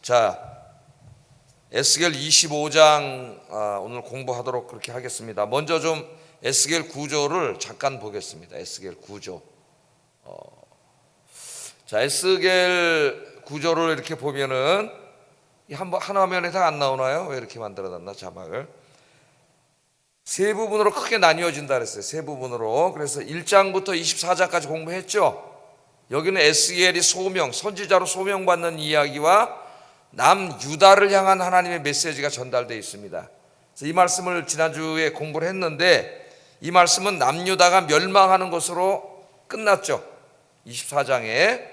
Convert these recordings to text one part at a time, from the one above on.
자, 에스겔 25장 오늘 공부하도록 그렇게 하겠습니다. 먼저 좀 에스겔 구조를 잠깐 보겠습니다. 에스겔 구조. 자, 에스겔 구조를 이렇게 보면은 한 화면에서 안 나오나요? 왜 이렇게 만들어놨나 자막을? 세 부분으로 크게 나뉘어진다 그랬어요. 세 부분으로. 그래서 1장부터 24장까지 공부했죠. 여기는 에스겔이 선지자로 소명받는 이야기와 남유다를 향한 하나님의 메시지가 전달되어 있습니다. 그래서 이 말씀을 지난주에 공부를 했는데, 이 말씀은 남유다가 멸망하는 것으로 끝났죠. 24장에.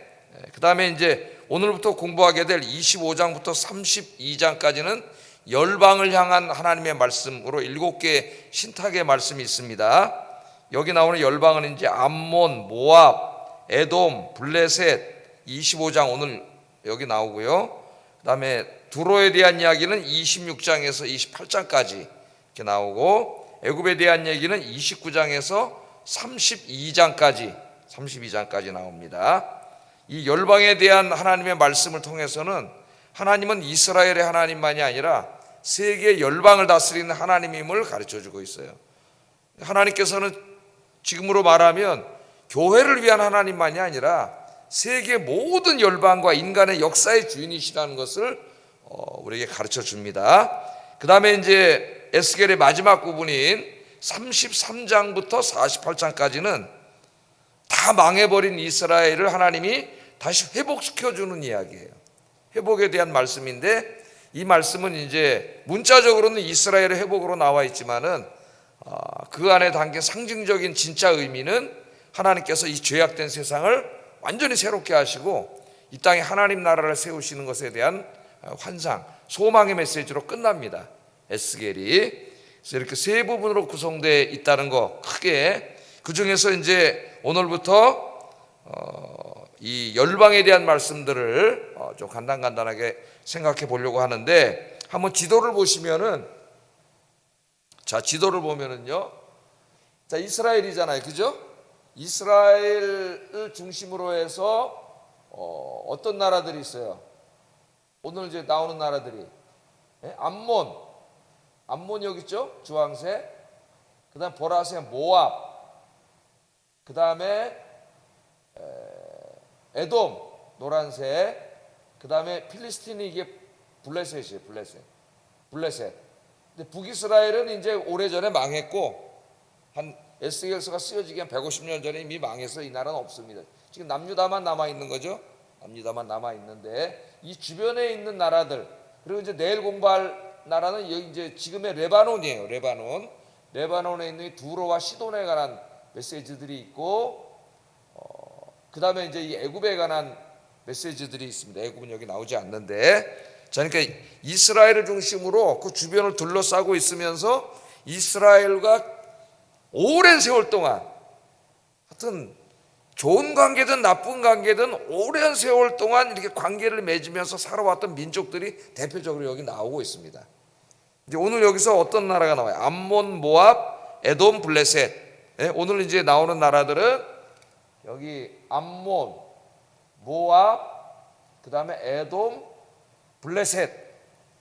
그 다음에 이제 오늘부터 공부하게 될 25장부터 32장까지는 열방을 향한 하나님의 말씀으로 7개의 신탁의 말씀이 있습니다. 여기 나오는 열방은 이제 암몬, 모압, 에돔, 블레셋, 25장 오늘 여기 나오고요. 그 다음에 두로에 대한 이야기는 26장에서 28장까지 이렇게 나오고, 애굽에 대한 얘기는 29장에서 32장까지 나옵니다. 이 열방에 대한 하나님의 말씀을 통해서는 하나님은 이스라엘의 하나님만이 아니라 세계 열방을 다스리는 하나님임을 가르쳐주고 있어요. 하나님께서는 지금으로 말하면 교회를 위한 하나님만이 아니라 세계 모든 열방과 인간의 역사의 주인이시라는 것을 우리에게 가르쳐 줍니다. 그 다음에 이제 에스겔의 마지막 부분인 33장부터 48장까지는 다 망해버린 이스라엘을 하나님이 다시 회복시켜주는 이야기예요. 회복에 대한 말씀인데, 이 말씀은 이제 문자적으로는 이스라엘의 회복으로 나와 있지만은 그 안에 담긴 상징적인 진짜 의미는 하나님께서 이 죄악된 세상을 완전히 새롭게 하시고 이 땅에 하나님 나라를 세우시는 것에 대한 환상, 소망의 메시지로 끝납니다. 에스겔이. 그래서 이렇게 세 부분으로 구성되어 있다는 거, 크게 그 중에서 이제 오늘부터 이 열방에 대한 말씀들을 좀 간단하게 생각해 보려고 하는데, 한번 지도를 보시면은, 자, 지도를 보면은요, 자, 이스라엘이잖아요, 그죠? 이스라엘을 중심으로 해서 어떤 나라들이 있어요? 오늘 이제 나오는 나라들이 암몬 여기 있죠? 주황색. 그 다음 보라색 모압. 그 다음에 에돔 노란색. 그 다음에 필리스틴이 이게 블레셋이에요. 블레셋. 근데 북이스라엘은 이제 오래전에 망했고, 한 에스겔서가 쓰여지기 한 150년 전에 이미 망해서 이 나라는 없습니다. 지금 남유다만 남아있는 거죠. 남유다만 남아있는데, 이 주변에 있는 나라들, 그리고 이제 내일 공부할 나라는 여기 이제 지금의 레바논이에요. 레바논에 있는 이 두로와 시돈에 관한 메시지들이 있고, 그 다음에 이제 이 애굽에 관한 메시지들이 있습니다. 애굽은 여기 나오지 않는데, 자, 그러니까 이스라엘을 중심으로 그 주변을 둘러싸고 있으면서 이스라엘과 오랜 세월 동안, 하여튼 좋은 관계든 나쁜 관계든 오랜 세월 동안 이렇게 관계를 맺으면서 살아왔던 민족들이 대표적으로 여기 나오고 있습니다. 이제 오늘 여기서 어떤 나라가 나와요? 암몬, 모압, 에돔, 블레셋. 오늘 이제 나오는 나라들은 여기 암몬, 모압, 그 다음에 에돔, 블레셋,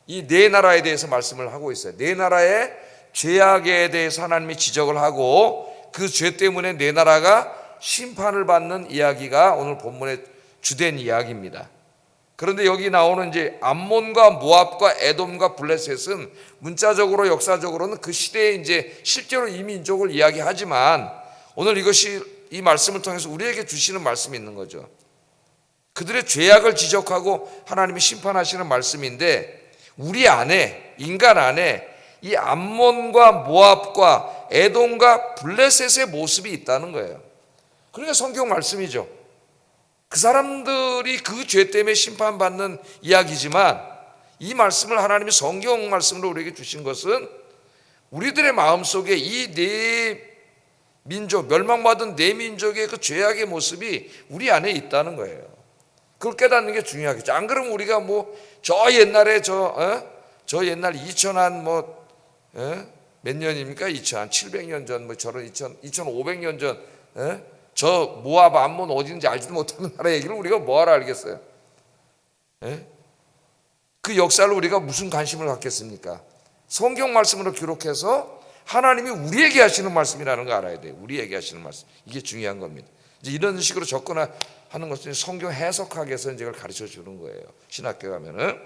이 네 나라에 대해서 말씀을 하고 있어요. 네 나라의 죄악에 대해서 하나님이 지적을 하고, 그 죄 때문에 네 나라가 심판을 받는 이야기가 오늘 본문의 주된 이야기입니다. 그런데 여기 나오는 이제 암몬과 모압과 에돔과 블레셋은 문자적으로 역사적으로는 그 시대에 이제 실제로 이 민족을 이야기하지만, 오늘 이것이 이 말씀을 통해서 우리에게 주시는 말씀이 있는 거죠. 그들의 죄악을 지적하고 하나님이 심판하시는 말씀인데, 우리 안에, 인간 안에 이 암몬과 모압과 에돔과 블레셋의 모습이 있다는 거예요. 그러니까 성경 말씀이죠. 그 사람들이 그 죄 때문에 심판받는 이야기지만, 이 말씀을 하나님이 성경 말씀으로 우리에게 주신 것은 우리들의 마음속에 이 네 민족, 멸망받은 네 민족의 그 죄악의 모습이 우리 안에 있다는 거예요. 그걸 깨닫는 게 중요하겠죠. 안 그러면 우리가 저 옛날에 저 옛날 2000한 몇 년입니까? 2700년 전, 저런 2500년 전, 저 모압 암몬 어딘지 알지도 못하는 나라 얘기를 우리가 뭐하러 알겠어요? 그 역사를 우리가 무슨 관심을 갖겠습니까? 성경 말씀으로 기록해서 하나님이 우리에게 하시는 말씀이라는 거 알아야 돼요. 우리에게 하시는 말씀. 이게 중요한 겁니다. 이제 이런 식으로 접근하는 것은 성경 해석학에서 이제 이걸 가르쳐 주는 거예요. 신학교 가면은.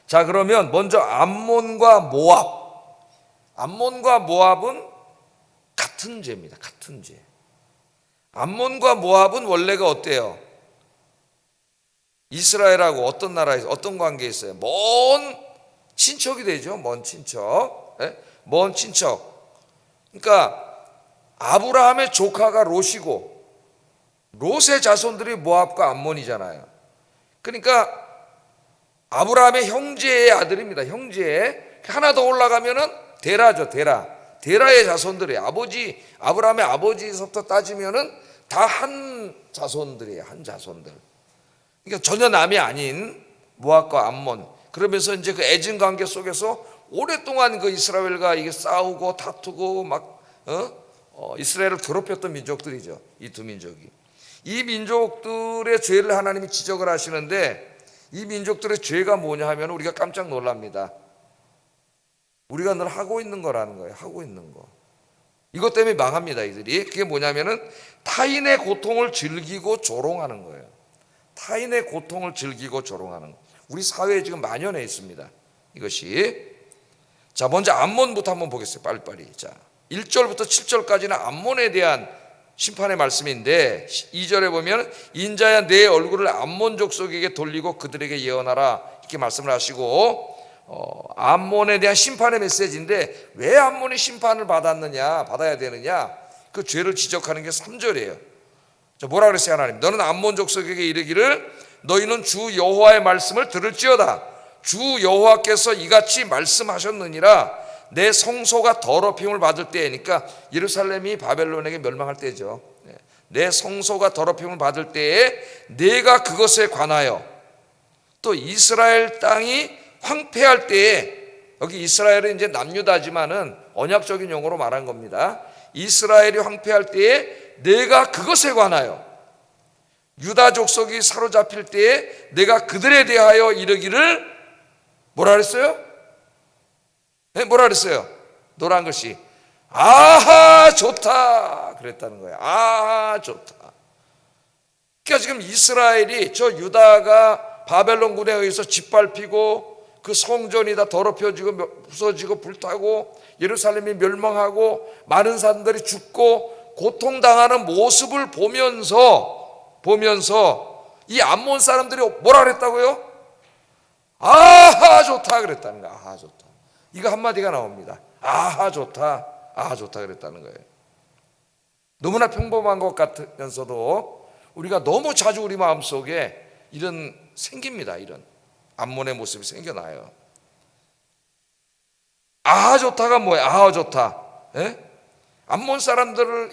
자, 그러면 먼저 암몬과 모압. 암몬과 모압은 같은 죄입니다. 같은 죄. 암몬과 모압은 원래가 어때요? 이스라엘하고 어떤 나라에서 어떤 관계에 있어요? 먼 친척이 되죠. 먼 친척. 네? 먼 친척. 그러니까 아브라함의 조카가 롯이고 롯의 자손들이 모압과 암몬이잖아요. 그러니까 아브라함의 형제의 아들입니다. 형제. 하나 더 올라가면은 데라죠. 데라의 자손들이 아브라함의 아버지에서부터 따지면은 다 한 자손들이에요. 한 자손들. 그러니까 전혀 남이 아닌 모압과 암몬. 그러면서 이제 그 애증 관계 속에서 오랫동안 그 이스라엘과 이게 싸우고 다투고 막 이스라엘을 괴롭혔던 민족들이죠. 이 두 민족이. 이 민족들의 죄를 하나님이 지적을 하시는데 이 민족들의 죄가 뭐냐 하면 우리가 깜짝 놀랍니다. 우리가 늘 하고 있는 거라는 거예요. 하고 있는 거. 이것 때문에 망합니다. 이들이. 그게 뭐냐면은 타인의 고통을 즐기고 조롱하는 거예요. 타인의 고통을 즐기고 조롱하는 거. 우리 사회에 지금 만연해 있습니다. 이것이. 자, 먼저 암몬부터 한번 보겠어요. 빨리빨리. 자, 1절부터 7절까지는 암몬에 대한 심판의 말씀인데 2절에 보면 인자야 내 얼굴을 암몬 족속에게 돌리고 그들에게 예언하라 이렇게 말씀을 하시고 암몬에 대한 심판의 메시지인데 왜 암몬이 심판을 받아야 되느냐 그 죄를 지적하는 게 3절이에요. 자, 뭐라 그랬어요? 하나님 너는 암몬 족속에게 이르기를 너희는 주 여호와의 말씀을 들을지어다. 주 여호와께서 이같이 말씀하셨느니라 내 성소가 더럽힘을 받을 때니까 예루살렘이 바벨론에게 멸망할 때죠. 내 성소가 더럽힘을 받을 때에 내가 그것에 관하여 또 이스라엘 땅이 황폐할 때에 여기 이스라엘은 이제 남유다지만은 언약적인 용어로 말한 겁니다. 이스라엘이 황폐할 때에 내가 그것에 관하여 유다 족속이 사로잡힐 때에 내가 그들에 대하여 이르기를 뭐라 그랬어요? 네, 뭐라 그랬어요? 노란 것이 아하 좋다 그랬다는 거예요. 아하 좋다. 그러니까 지금 이스라엘이 저 유다가 바벨론군에 의해서 짓밟히고 그 성전이 다 더럽혀지고 부서지고 불타고 예루살렘이 멸망하고 많은 사람들이 죽고 고통당하는 모습을 보면서 이 암몬 사람들이 뭐라 그랬다고요? 아하 좋다 그랬다는 거야. 아하 좋다. 이거 한마디가 나옵니다. 아하 좋다. 아하 좋다 그랬다는 거예요. 너무나 평범한 것 같으면서도 우리가 너무 자주 우리 마음속에 생깁니다. 이런 암몬의 모습이 생겨나요. 아하 좋다가 뭐예요? 아하 좋다. 예? 암몬 사람들을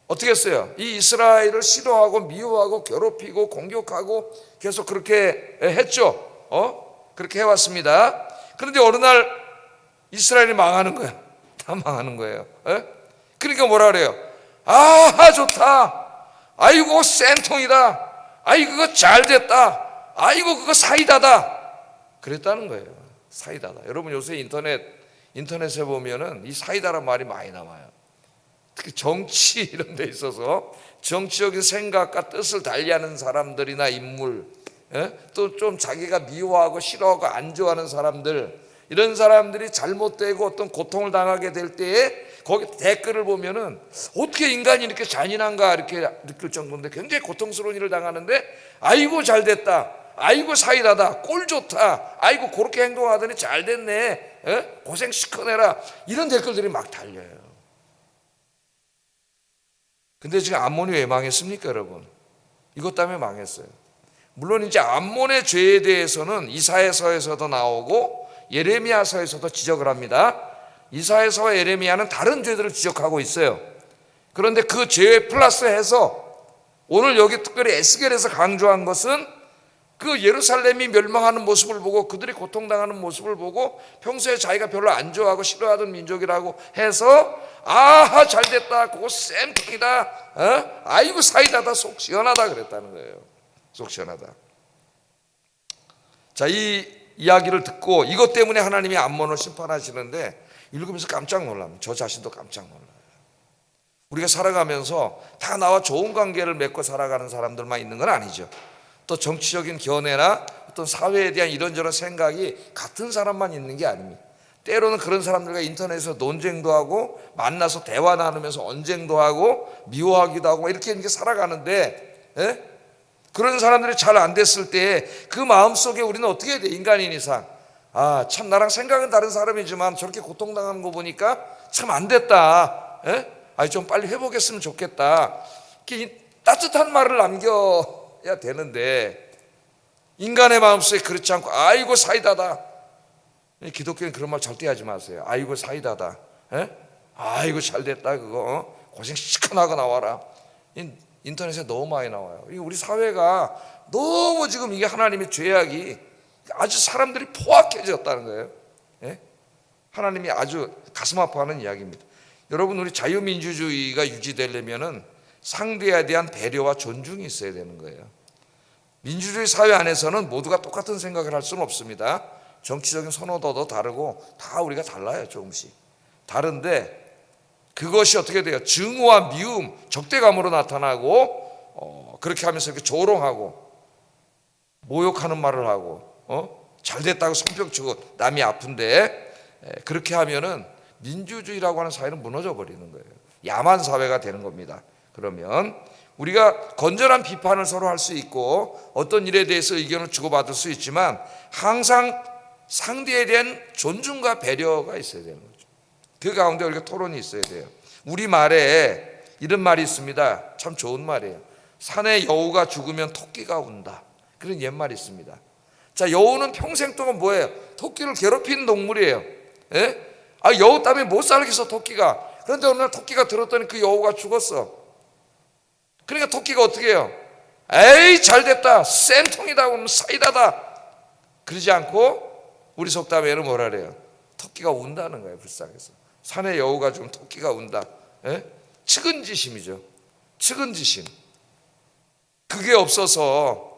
어떻게 했어요? 이 이스라엘을 싫어하고 미워하고 괴롭히고 공격하고 계속 그렇게 했죠. 그렇게 해왔습니다. 그런데 어느 날 이스라엘이 망하는 거야. 다 망하는 거예요. 그러니까 뭐라 그래요? 아하 좋다. 아이고 센통이다. 아이고 그거 잘됐다. 아이고 그거 사이다다. 그랬다는 거예요. 사이다다. 여러분 요새 인터넷에 보면은 이 사이다란 말이 많이 나와요. 특히 정치 이런 데 있어서 정치적인 생각과 뜻을 달리하는 사람들이나 인물, 또 좀 자기가 미워하고 싫어하고 안 좋아하는 사람들, 이런 사람들이 잘못되고 어떤 고통을 당하게 될 때에 거기 댓글을 보면은 어떻게 인간이 이렇게 잔인한가 이렇게 느낄 정도인데 굉장히 고통스러운 일을 당하는데 아이고 잘됐다. 아이고 사이다다. 꼴 좋다. 아이고 그렇게 행동하더니 잘됐네. 고생 시커내라. 이런 댓글들이 막 달려요. 근데 지금 암몬이 왜 망했습니까, 여러분? 이것 때문에 망했어요. 물론 이제 암몬의 죄에 대해서는 이사야서에서도 나오고 예레미야서에서도 지적을 합니다. 이사야서와 예레미야는 다른 죄들을 지적하고 있어요. 그런데 그 죄에 플러스해서 오늘 여기 특별히 에스겔에서 강조한 것은 그 예루살렘이 멸망하는 모습을 보고 그들이 고통당하는 모습을 보고 평소에 자기가 별로 안 좋아하고 싫어하던 민족이라고 해서 아하 잘됐다 그거 쌤통이다 아이고 사이다다 속 시원하다 그랬다는 거예요. 속 시원하다. 자, 이 이야기를 듣고 이것 때문에 하나님이 암몬을 심판하시는데 읽으면서 깜짝 놀랍니다. 저 자신도 깜짝 놀라요. 우리가 살아가면서 다 나와 좋은 관계를 맺고 살아가는 사람들만 있는 건 아니죠. 또 정치적인 견해나 어떤 사회에 대한 이런저런 생각이 같은 사람만 있는 게 아닙니다. 때로는 그런 사람들과 인터넷에서 논쟁도 하고 만나서 대화 나누면서 언쟁도 하고 미워하기도 하고 이렇게 살아가는데, 그런 사람들이 잘 안 됐을 때 그 마음속에 우리는 어떻게 해야 돼? 인간인 이상, 참 나랑 생각은 다른 사람이지만 저렇게 고통당하는 거 보니까 참 안 됐다, 좀 빨리 회복했으면 좋겠다, 이렇게 따뜻한 말을 남겨야 되는데 인간의 마음속에 그렇지 않고 아이고 사이다다. 기독교는 그런 말 절대 하지 마세요. 아이고 사이다다, 아이고 잘됐다, 그거 고생 시큰하고 나와라. 인터넷에 너무 많이 나와요. 우리 사회가 너무 지금 이게 하나님의 죄악이 아주 사람들이 포악해졌다는 거예요. 하나님이 아주 가슴 아파하는 이야기입니다. 여러분, 우리 자유민주주의가 유지되려면은 상대에 대한 배려와 존중이 있어야 되는 거예요. 민주주의 사회 안에서는 모두가 똑같은 생각을 할 수는 없습니다. 정치적인 선호도도 다르고 다 우리가 달라요. 조금씩 다른데 그것이 어떻게 돼요? 증오와 미움, 적대감으로 나타나고 그렇게 하면서 이렇게 조롱하고 모욕하는 말을 하고 잘됐다고 손뼉치고 남이 아픈데 그렇게 하면은 민주주의라고 하는 사회는 무너져 버리는 거예요. 야만 사회가 되는 겁니다. 그러면 우리가 건전한 비판을 서로 할 수 있고 어떤 일에 대해서 의견을 주고받을 수 있지만 항상 상대에 대한 존중과 배려가 있어야 되는 거죠. 그 가운데 우리가 토론이 있어야 돼요. 우리말에 이런 말이 있습니다. 참 좋은 말이에요. 산에 여우가 죽으면 토끼가 운다. 그런 옛말이 있습니다. 자, 여우는 평생 동안 뭐예요? 토끼를 괴롭히는 동물이에요. 여우 때문에 못 살겠어, 토끼가. 그런데 어느 날 토끼가 들었더니 그 여우가 죽었어. 그러니까 토끼가 어떻게 해요? 에이 잘됐다, 쌤통이다, 그러면 사이다다, 그러지 않고 우리 속담에는 뭐라 그래요? 토끼가 운다는 거예요. 불쌍해서. 산에 여우가 죽으면 토끼가 운다. 측은지심이죠. 측은지심. 그게 없어서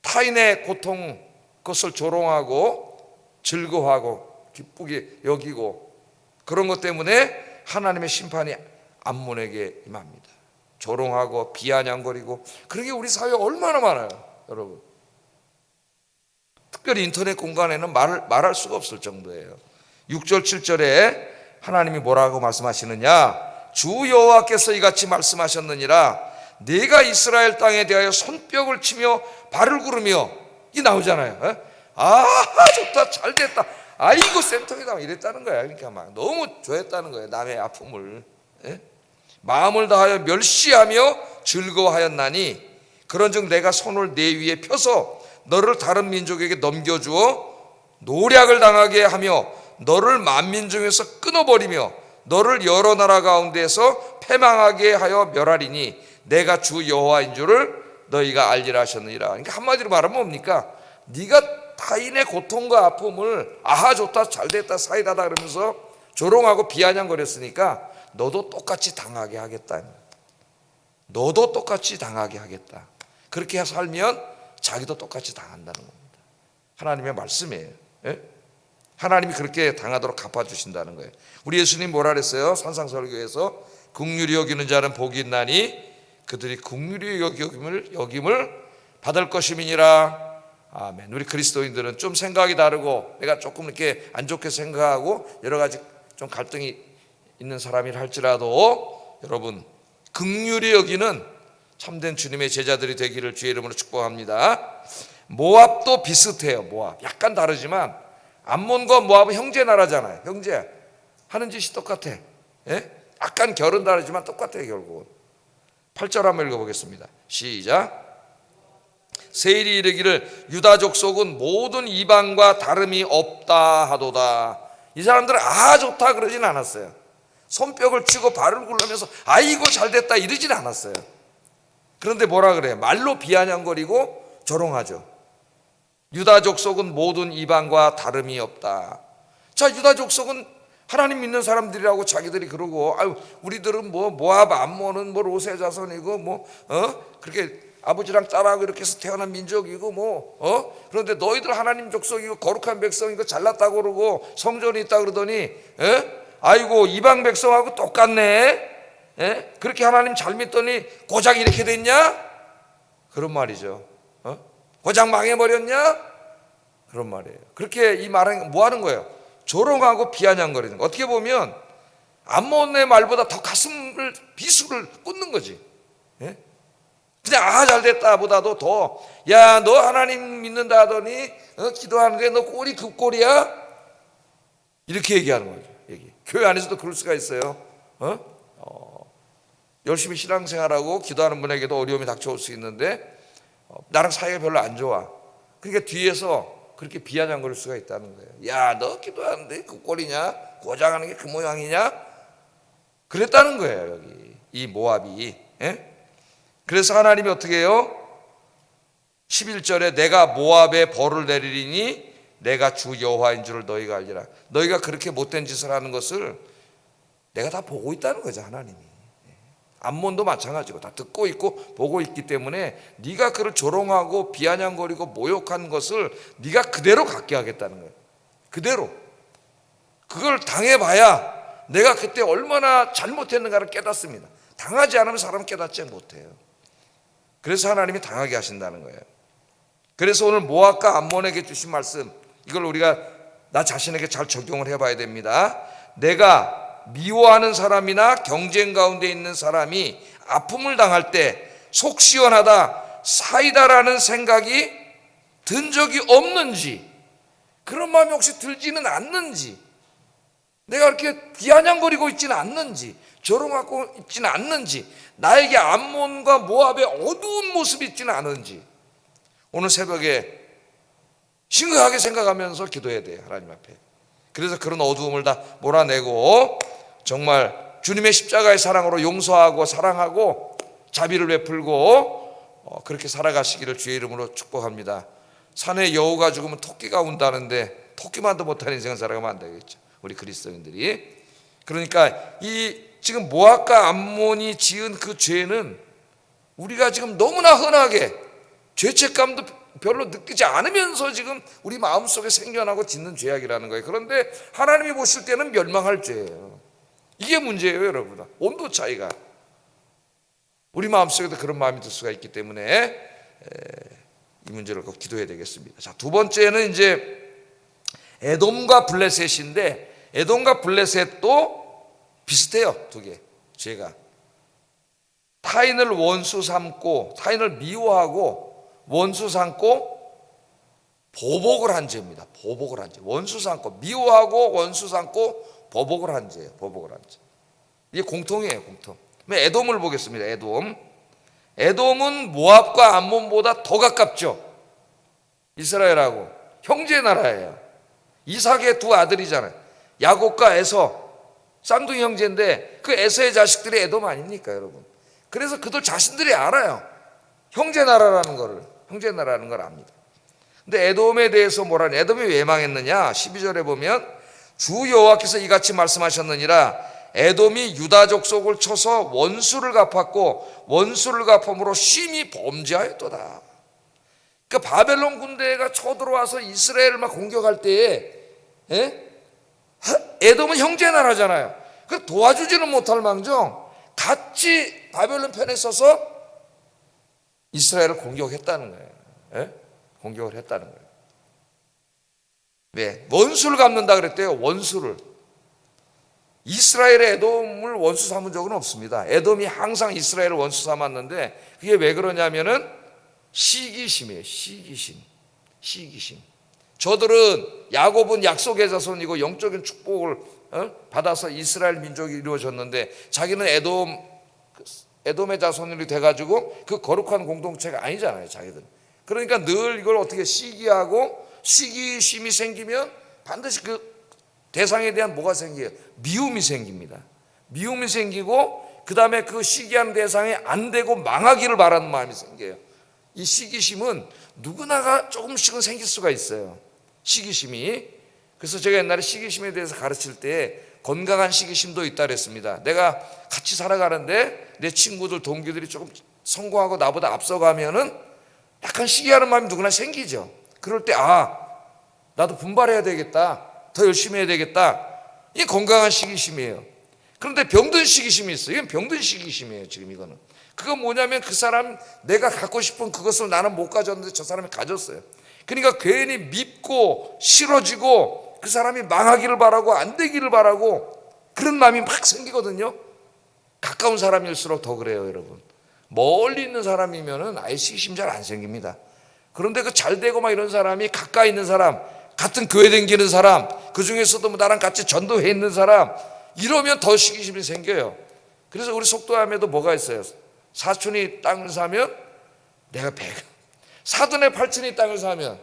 타인의 고통, 그것을 조롱하고 즐거워하고 기쁘게 여기고 그런 것 때문에 하나님의 심판이 암몬에게 임합니다. 조롱하고 비아냥거리고 그런 게 우리 사회에 얼마나 많아요, 여러분. 특별히 인터넷 공간에는 말할 수가 없을 정도예요. 6절 7절에 하나님이 뭐라고 말씀하시느냐? 주 여호와께서 이같이 말씀하셨느니라. 내가 이스라엘 땅에 대하여 손뼉을 치며 발을 구르며, 이 나오잖아요. 좋다, 잘됐다, 아이고 쌤통이다, 이랬다는 거야. 그러니까 막 너무 좋아했다는 거예요. 남의 아픔을. 마음을 다하여 멸시하며 즐거워하였나니 그런즉 내가 손을 내 위에 펴서 너를 다른 민족에게 넘겨주어 노략을 당하게 하며 너를 만민 중에서 끊어버리며 너를 여러 나라 가운데서 패망하게 하여 멸하리니 내가 주 여호와인 줄을 너희가 알리라 하셨느니라. 그러니까 한마디로 말하면 뭡니까? 네가 타인의 고통과 아픔을 좋다, 잘됐다, 사이다다 그러면서 조롱하고 비아냥거렸으니까 너도 똑같이 당하게 하겠다. 너도 똑같이 당하게 하겠다. 그렇게 살면 자기도 똑같이 당한다는 겁니다. 하나님의 말씀이에요. 하나님이 그렇게 당하도록 갚아주신다는 거예요. 우리 예수님 뭐라 그랬어요? 산상설교에서 긍휼히 여기는 자는 복이 있나니 그들이 긍휼히 여김을 받을 것임이니라. 아멘. 우리 그리스도인들은 좀 생각이 다르고 내가 조금 이렇게 안 좋게 생각하고 여러 가지 좀 갈등이 있는 사람이라 할지라도 여러분, 긍휼히 여기는 참된 주님의 제자들이 되기를 주의 이름으로 축복합니다. 모압도 비슷해요. 모압 약간 다르지만 암몬과 모압은 형제 나라잖아요. 형제 하는 짓이 똑같아. 약간 결은 다르지만 똑같아요. 결국은 8절 한번 읽어보겠습니다. 시작. 세일이 이르기를 유다 족속은 모든 이방과 다름이 없다 하도다. 이 사람들은 좋다 그러진 않았어요. 손뼉을 치고 발을 굴르면서 아이고 잘됐다 이러진 않았어요. 그런데 뭐라 그래요? 말로 비아냥거리고 조롱하죠. 유다 족속은 모든 이방과 다름이 없다. 자, 유다 족속은 하나님 믿는 사람들이라고 자기들이 그러고 우리들은 모압 암몬은 로세 자손이고 그렇게 아버지랑 딸하고 이렇게 해서 태어난 민족이고 그런데 너희들 하나님 족속이고 거룩한 백성이고 잘났다고 그러고 성전이 있다 그러더니 아이고 이방 백성하고 똑같네. 그렇게 하나님 잘 믿더니 고작 이렇게 됐냐? 그런 말이죠. 고작 망해버렸냐? 그런 말이에요. 그렇게 이 말은 뭐 하는 거예요? 조롱하고 비아냥거리는 거. 어떻게 보면 암몬의 말보다 더 가슴을 비수를 꽂는 거지. 그냥 잘됐다 보다도 더, 야 너 하나님 믿는다 하더니 기도하는데 너 꼴이 그 꼴이야? 이렇게 얘기하는 거죠. 교회 안에서도 그럴 수가 있어요. 열심히 신앙생활하고 기도하는 분에게도 어려움이 닥쳐올 수 있는데 나랑 사이가 별로 안 좋아. 그러니까 뒤에서 그렇게 비아냥거릴 수가 있다는 거예요. 야 너 기도하는데 그 꼴이냐? 고장하는 게 그 모양이냐? 그랬다는 거예요. 여기 이 모압이. 그래서 하나님이 어떻게 해요? 11절에 내가 모압에 벌을 내리리니 내가 주 여호와인 줄을 너희가 알리라. 너희가 그렇게 못된 짓을 하는 것을 내가 다 보고 있다는 거죠. 하나님이. 암몬도 마찬가지고 다 듣고 있고 보고 있기 때문에 네가 그를 조롱하고 비아냥거리고 모욕한 것을 네가 그대로 갖게 하겠다는 거예요. 그대로. 그걸 당해봐야 내가 그때 얼마나 잘못했는가를 깨닫습니다. 당하지 않으면 사람은 깨닫지 못해요. 그래서 하나님이 당하게 하신다는 거예요. 그래서 오늘 모압과 암몬에게 주신 말씀, 이걸 우리가 나 자신에게 잘 적용을 해봐야 됩니다. 내가 미워하는 사람이나 경쟁 가운데 있는 사람이 아픔을 당할 때 속 시원하다, 사이다라는 생각이 든 적이 없는지, 그런 마음이 혹시 들지는 않는지, 내가 이렇게 비아냥거리고 있지는 않는지, 조롱하고 있지는 않는지, 나에게 암몬과 모압의 어두운 모습이 있지는 않은지 오늘 새벽에 심각하게 생각하면서 기도해야 돼요. 하나님 앞에. 그래서 그런 어두움을 다 몰아내고 정말 주님의 십자가의 사랑으로 용서하고 사랑하고 자비를 베풀고 그렇게 살아가시기를 주의 이름으로 축복합니다. 산에 여우가 죽으면 토끼가 운다는데 토끼만도 못하는 인생을 살아가면 안 되겠죠. 우리 그리스도인들이. 그러니까 이 지금 모압과 암몬이 지은 그 죄는 우리가 지금 너무나 흔하게 죄책감도 별로 느끼지 않으면서 지금 우리 마음속에 생겨나고 짓는 죄악이라는 거예요. 그런데 하나님이 보실 때는 멸망할 죄예요. 이게 문제예요, 여러분. 온도 차이가. 우리 마음속에도 그런 마음이 들 수가 있기 때문에 이 문제를 꼭 기도해야 되겠습니다. 자, 두 번째는 이제 에돔과 블레셋인데 에돔과 블레셋도 비슷해요. 두 개. 죄가 타인을 원수 삼고 타인을 미워하고 원수 삼고 보복을 한 죄입니다. 보복을 한 죄. 원수 삼고 미워하고 원수 삼고 보복을 한 죄예요. 보복을 한 죄. 이게 공통이에요. 공통. 에돔을 보겠습니다. 에돔은 모압과 암몬보다 더 가깝죠. 이스라엘하고 형제 나라예요. 이삭의 두 아들이잖아요. 야곱과 에서 쌍둥이 형제인데 그 에서의 자식들이 에돔 아닙니까, 여러분? 그래서 그들 자신들이 알아요. 형제 나라라는 걸 압니다. 근데 에돔에 대해서 뭐라냐? 에돔이 왜 망했느냐? 12절에 보면 주 여호와께서 이같이 말씀하셨느니라. 에돔이 유다 족속을 쳐서 원수를 갚았고 원수를 갚음으로 심히 범죄하였도다. 그러니까 바벨론 군대가 쳐들어와서 이스라엘을 막 공격할 때에 에돔은 형제 나라잖아요. 그 도와주지는 못할 망정 같이 바벨론 편에 서서 이스라엘을 공격했다는 거예요. 공격을 했다는 거예요. 왜? 원수를 갚는다 그랬대요. 원수를. 이스라엘의 에돔을 원수 삼은 적은 없습니다. 에돔이 항상 이스라엘을 원수 삼았는데 그게 왜 그러냐면은 시기심이에요. 시기심. 저들은 야곱은 약속의 자손이고 영적인 축복을 받아서 이스라엘 민족이 이루어졌는데 자기는 에돔의 자손이 돼가지고 그 거룩한 공동체가 아니잖아요. 자기들. 그러니까 늘 이걸 어떻게 시기하고 시기심이 생기면 반드시 그 대상에 대한 뭐가 생겨요? 미움이 생깁니다. 미움이 생기고 그 다음에 그 시기한 대상에 안 되고 망하기를 바라는 마음이 생겨요. 이 시기심은 누구나가 조금씩은 생길 수가 있어요. 시기심이. 그래서 제가 옛날에 시기심에 대해서 가르칠 때 건강한 시기심도 있다 그랬습니다. 내가 같이 살아가는데 내 친구들 동기들이 조금 성공하고 나보다 앞서가면은 약간 시기하는 마음이 누구나 생기죠. 그럴 때 나도 분발해야 되겠다, 더 열심히 해야 되겠다. 이게 건강한 시기심이에요. 그런데 병든 시기심이 있어요. 이건 병든 시기심이에요. 지금 이거는 그건 뭐냐면 그 사람 내가 갖고 싶은 그것을 나는 못 가졌는데 저 사람이 가졌어요. 그러니까 괜히 밉고 싫어지고 그 사람이 망하기를 바라고 안 되기를 바라고 그런 마음이 막 생기거든요. 가까운 사람일수록 더 그래요, 여러분. 멀리 있는 사람이면은 아예 시기심 잘 안 생깁니다. 그런데 그 잘 되고 막 이런 사람이 가까이 있는 사람, 같은 교회 다니는 사람, 그 중에서도 뭐 나랑 같이 전도회 있는 사람, 이러면 더 시기심이 생겨요. 그래서 우리 속도함에도 뭐가 있어요? 사촌이 땅을 사면 내가 배가, 사돈의 팔촌이 땅을 사면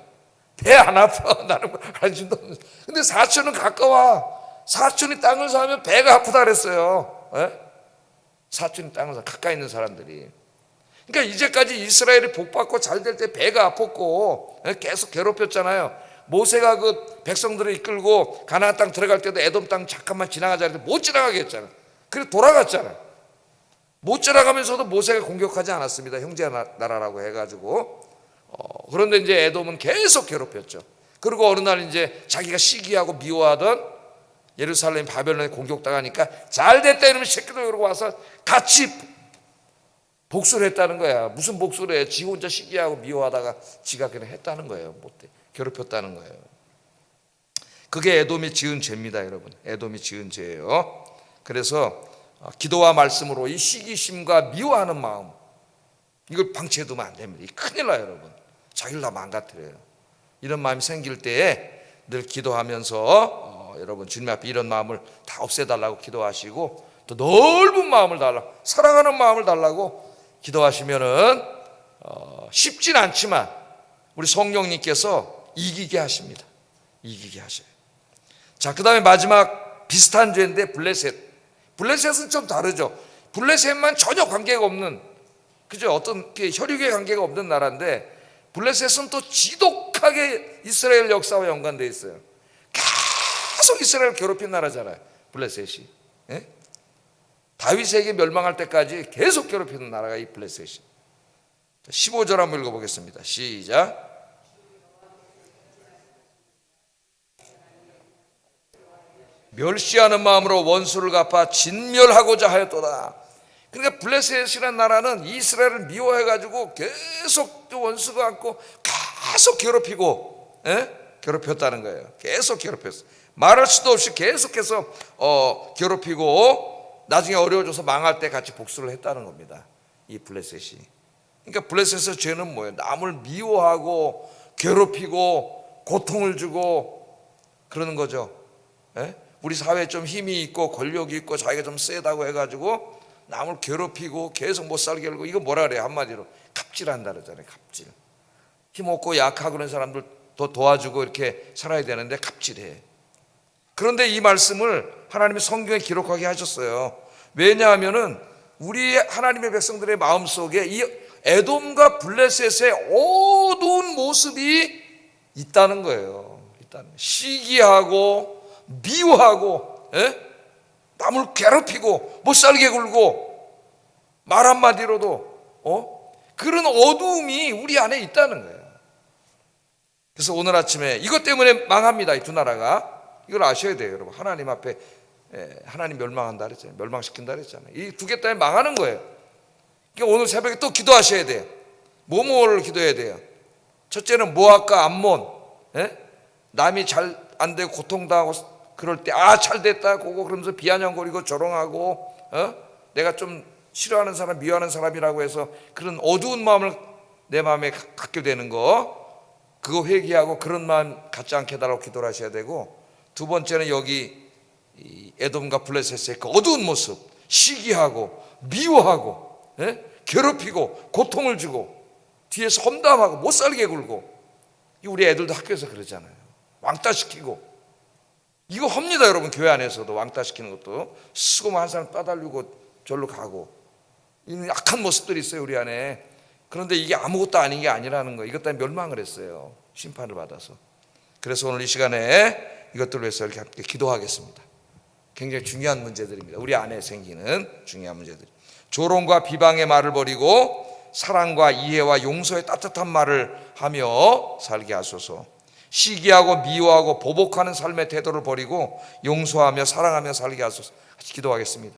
배 안 아파. 나는 관심도 없는. 근데 사촌은 가까워. 사촌이 땅을 사면 배가 아프다 그랬어요. 사촌이 땅을 사, 가까이 있는 사람들이. 그러니까 이제까지 이스라엘이 복받고 잘 될 때 배가 아팠고 계속 괴롭혔잖아요. 모세가 그 백성들을 이끌고 가나안 땅 들어갈 때도 에돔 땅 잠깐만 지나가자 했는데 못 지나가게 했잖아. 그래서 돌아갔잖아. 못 지나가면서도 모세가 공격하지 않았습니다. 형제 나라라고 해가지고. 그런데 이제 에돔은 계속 괴롭혔죠. 그리고 어느 날 이제 자기가 시기하고 미워하던 예루살렘 바벨론에 공격당하니까 잘 됐다 이러면 새끼들 그러고 와서 같이 복수를 했다는 거야. 무슨 복수를 해? 지 혼자 시기하고 미워하다가 지가 그냥 했다는 거예요. 못해. 괴롭혔다는 거예요. 그게 에돔이 지은 죄입니다, 여러분. 에돔이 지은 죄예요. 그래서 기도와 말씀으로 이 시기심과 미워하는 마음, 이걸 방치해두면 안 됩니다. 이 큰일 나요, 여러분. 자기를 다 망가뜨려요. 이런 마음이 생길 때에 늘 기도하면서 여러분 주님 앞에 이런 마음을 다 없애달라고 기도하시고 또 넓은 마음을 달라고, 사랑하는 마음을 달라고 기도하시면은 쉽진 않지만 우리 성령님께서 이기게 하십니다. 이기게 하셔요. 자, 그 다음에 마지막 비슷한 죄인데 블레셋. 블레셋은 좀 다르죠. 블레셋만 전혀 관계가 없는, 그죠? 어떤 혈육의 관계가 없는 나라인데 블레셋은 또 지독하게 이스라엘 역사와 연관되어 있어요. 계속 이스라엘 괴롭힌 나라잖아요, 블레셋이. 예? 다윗에게 멸망할 때까지 계속 괴롭히는 나라가 이 블레셋이. 15절 한번 읽어보겠습니다. 시작. 멸시하는 마음으로 원수를 갚아 진멸하고자 하였도다. 그러니까 블레셋이라는 나라는 이스라엘을 미워해가지고 계속 원수가 않고 계속 괴롭히고, 괴롭혔다는 거예요. 계속 괴롭혔어. 말할 수도 없이 계속해서 괴롭히고 나중에 어려워져서 망할 때 같이 복수를 했다는 겁니다. 이 블레셋이. 그러니까 블레셋의 죄는 뭐예요? 남을 미워하고 괴롭히고 고통을 주고 그러는 거죠. 우리 사회에 좀 힘이 있고 권력이 있고 자기가 좀 세다고 해가지고 남을 괴롭히고 계속 못 살게 하고, 이거 뭐라 그래요? 한마디로 갑질한다 그러잖아요. 갑질. 힘없고 약하고 그런 사람들 더 도와주고 이렇게 살아야 되는데 갑질해. 그런데 이 말씀을 하나님이 성경에 기록하게 하셨어요. 왜냐하면은 우리 하나님의 백성들의 마음속에 이 에돔과 블레셋의 어두운 모습이 있다는 거예요. 시기하고 미워하고, 남을 괴롭히고 못 살게 굴고 말 한마디로도 그런 어두움이 우리 안에 있다는 거예요. 그래서 오늘 아침에 이것 때문에 망합니다, 이 두 나라가. 이걸 아셔야 돼요, 여러분. 하나님 앞에 하나님 멸망한다 그랬잖아요. 멸망시킨다 그랬잖아요. 이 두 개 때문에 망하는 거예요. 그러니까 오늘 새벽에 또 기도하셔야 돼요. 뭐를 기도해야 돼요? 첫째는 모압과 암몬, 남이 잘 안 되고 고통당하고 그럴 때 잘 됐다 고고 그러면서 비아냥거리고 조롱하고 내가 좀 싫어하는 사람, 미워하는 사람이라고 해서 그런 어두운 마음을 내 마음에 갖게 되는 거, 그거 회개하고 그런 마음 갖지 않게 해달라고 기도를 하셔야 되고, 두 번째는 여기 이 에돔과 블레셋의 그 어두운 모습, 시기하고 미워하고 괴롭히고 고통을 주고 뒤에서 험담하고 못 살게 굴고, 우리 애들도 학교에서 그러잖아요. 왕따시키고. 이거 합니다, 여러분. 교회 안에서도 왕따시키는 것도. 쓰고만 한 사람 따달리고 절로 가고, 이런 약한 모습들이 있어요, 우리 안에. 그런데 이게 아무것도 아닌 게 아니라는 거예요. 이것 때문에 멸망을 했어요, 심판을 받아서. 그래서 오늘 이 시간에 이것들을 위해서 이렇게 함께 기도하겠습니다. 굉장히 중요한 문제들입니다. 우리 안에 생기는 중요한 문제들. 조롱과 비방의 말을 버리고 사랑과 이해와 용서의 따뜻한 말을 하며 살게 하소서. 시기하고 미워하고 보복하는 삶의 태도를 버리고 용서하며 사랑하며 살게 하소서. 같이 기도하겠습니다.